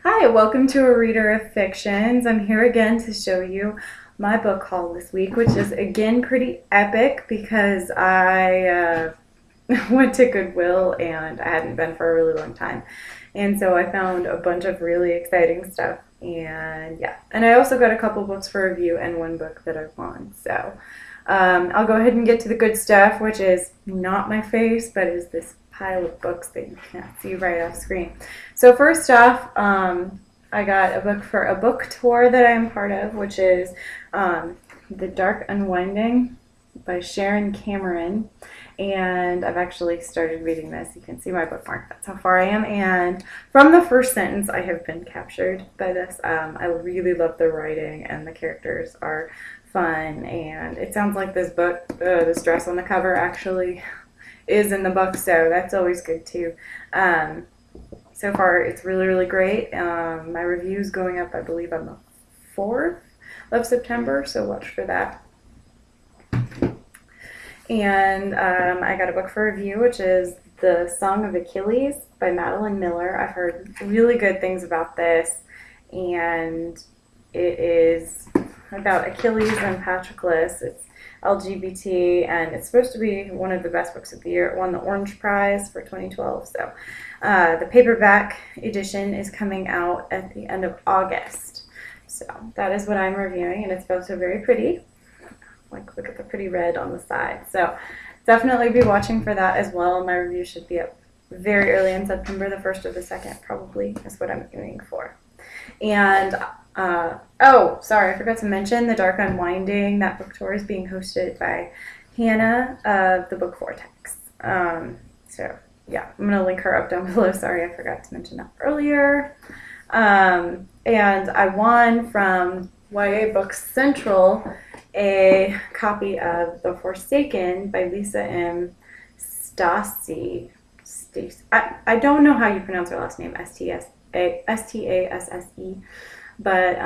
Hi, welcome to A Reader of Fictions. I'm here again to show you my book haul this week, which is again pretty epic because I went to Goodwill and I hadn't been for a really long time. And so I found a bunch of really exciting stuff. And yeah, and I also got a couple books for review and one book that I won. So I'll go ahead and get to the good stuff, which is not my face, but is this pile of books that you can't see right off screen. So first off, I got a book for a book tour that I'm part of, which is The Dark Unwinding by Sharon Cameron. And I've actually started reading this. You can see my bookmark. That's how far I am. And from the first sentence, I have been captured by this. I really love the writing, and the characters are fun. And it sounds like this book, this dress on the cover, actually is in the book, so that's always good too. So far, it's really, really great. My review's going up, I believe, on the 4th of September, so watch for that. And I got a book for review, which is The Song of Achilles by Madeline Miller. I've heard really good things about this, and it is about Achilles and Patroclus. It's LGBT, and it's supposed to be one of the best books of the year. It won the Orange Prize for 2012. So the paperback edition is coming out at the end of August. So that is what I'm reviewing, and it's also very pretty. Like, look at the pretty red on the side. So definitely be watching for that as well. My review should be up very early in September, the 1st or the 2nd, probably, is what I'm aiming for. And oh, sorry, I forgot to mention The Dark Unwinding. That book tour is being hosted by Hannah of the Book Vortex. So yeah, I'm going to link her up down below. Sorry, I forgot to mention that earlier. And I won from YA Books Central a copy of The Forsaken by Lisa M. Stasi. I don't know how you pronounce her last name, Stasse, but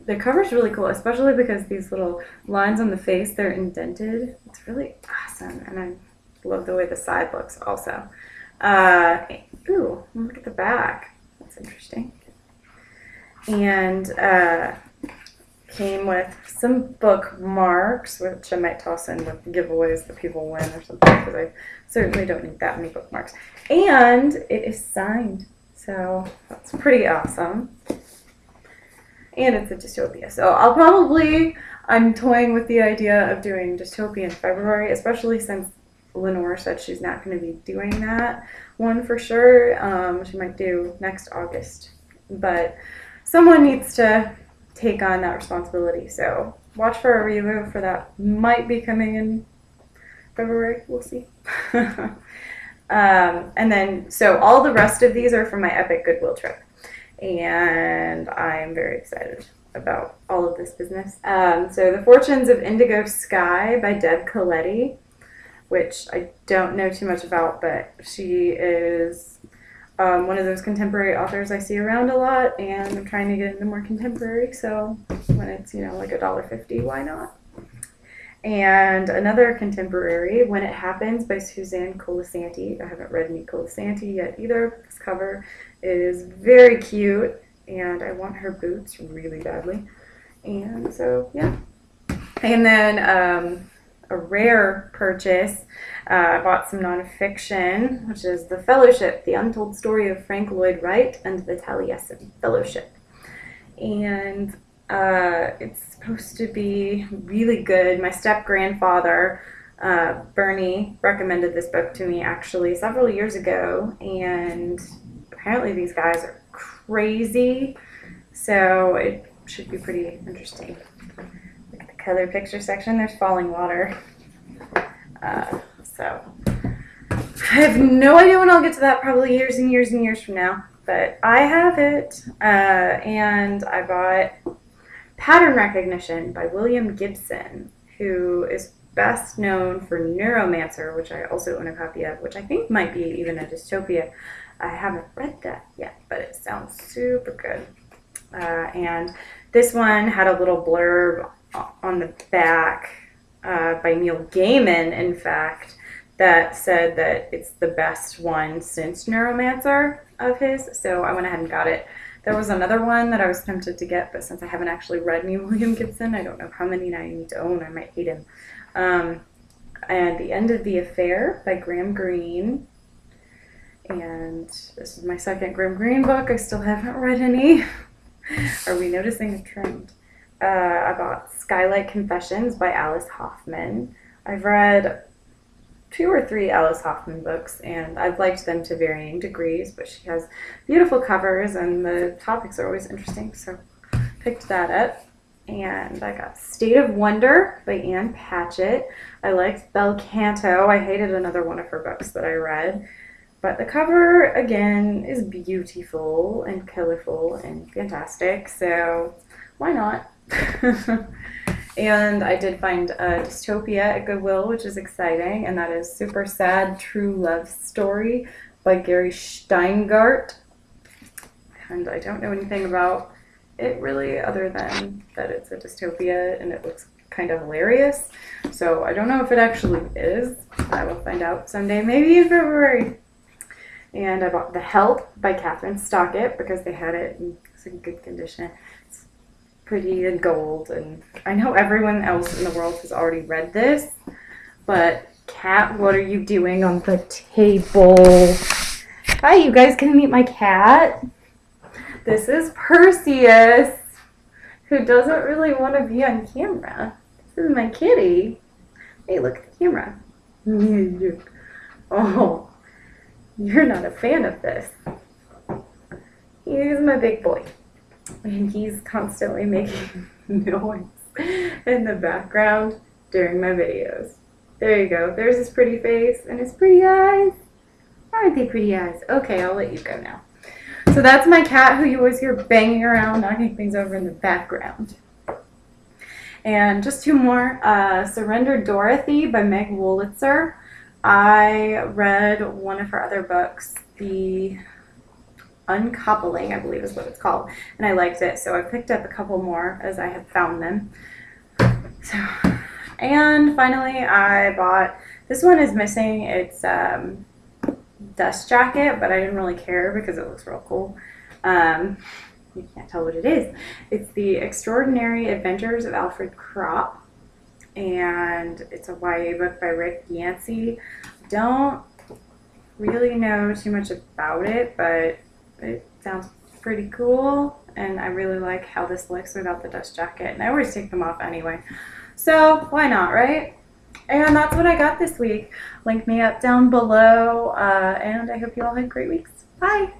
the cover's really cool, especially because these little lines on the face, they're indented. It's really awesome, and I love the way the side looks also. Ooh, look at the back. That's interesting. And came with some bookmarks, which I might toss in with giveaways that people win or something, because I certainly don't need that many bookmarks. And it is signed, so that's pretty awesome. And it's a dystopia, so I'm toying with the idea of doing dystopia in February, especially since Lenore said she's not going to be doing that one for sure. She might do next August, but someone needs to take on that responsibility, so watch for a review for that. Might be coming in February, we'll see. And then, so all the rest of these are from my epic Goodwill trip, and I'm very excited about all of this business. So The Fortunes of Indigo Sky by Deb Coletti, which I don't know too much about, but she is one of those contemporary authors I see around a lot, and I'm trying to get into more contemporary, so when it's, like $1.50, why not? And another contemporary, When It Happens by Suzanne Colasanti. I haven't read any Colasanti yet either. This cover is very cute, and I want her boots really badly. And so, yeah. And then a rare purchase, I bought some nonfiction, which is The Fellowship, The Untold Story of Frank Lloyd Wright and the Taliesin Fellowship. And it's supposed to be really good. My step-grandfather, Bernie, recommended this book to me actually several years ago, and apparently these guys are crazy, so it should be pretty interesting. Look at the color picture section. There's falling water. So I have no idea when I'll get to that, probably years and years and years from now, but I have it. And I bought Pattern Recognition by William Gibson, who is best known for Neuromancer, which I also own a copy of, which I think might be even a dystopia. I haven't read that yet, but it sounds super good. And this one had a little blurb on the back by Neil Gaiman, in fact, that said that it's the best one since Neuromancer. of his, so I went ahead and got it. There was another one that I was tempted to get, but since I haven't actually read any William Gibson, I don't know how many I need to own. I might hate him. And The End of the Affair by Graham Greene. And this is my second Graham Greene book. I still haven't read any. Are we noticing a trend? I bought Skylight Confessions by Alice Hoffman. I've read 2 or 3 Alice Hoffman books, and I've liked them to varying degrees, but she has beautiful covers, and the topics are always interesting, so picked that up. And I got State of Wonder by Anne Patchett. I liked Bel Canto. I hated another one of her books that I read. But the cover, again, is beautiful and colorful and fantastic, so why not? And I did find a dystopia at Goodwill, which is exciting, and that is Super Sad True Love Story by Gary Steingart. And I don't know anything about it really, other than that it's a dystopia and it looks kind of hilarious. So I don't know if it actually is. I will find out someday, maybe in February. And I bought The Help by Catherine Stockett because they had it in good condition. It's pretty and gold, and I know everyone else in the world has already read this, but Cat, what are you doing on the table? Hi, you guys can meet my cat. This is Perseus, who doesn't really want to be on camera. This is my kitty. Hey, look at the camera. Oh. You're not a fan of this. He's my big boy. And he's constantly making noise in the background during my videos. There you go. There's his pretty face and his pretty eyes. Aren't they pretty eyes? Okay, I'll let you go now. So that's my cat who you always hear banging around, knocking things over in the background. And just 2 more. Surrender Dorothy by Meg Wolitzer. I read one of her other books, The Uncoupling, I believe is what it's called, and I liked it, so I picked up a couple more as I have found them. So, and finally I bought, this one is missing its dust jacket, but I didn't really care because it looks real cool. You can't tell what it is. It's The Extraordinary Adventures of Alfred Kropp. And it's a YA book by Rick Yancey. Don't really know too much about it, but it sounds pretty cool, and I really like how this looks without the dust jacket, and I always take them off anyway, so why not, right? And that's what I got this week. Link me up down below, and I hope you all had great weeks. Bye!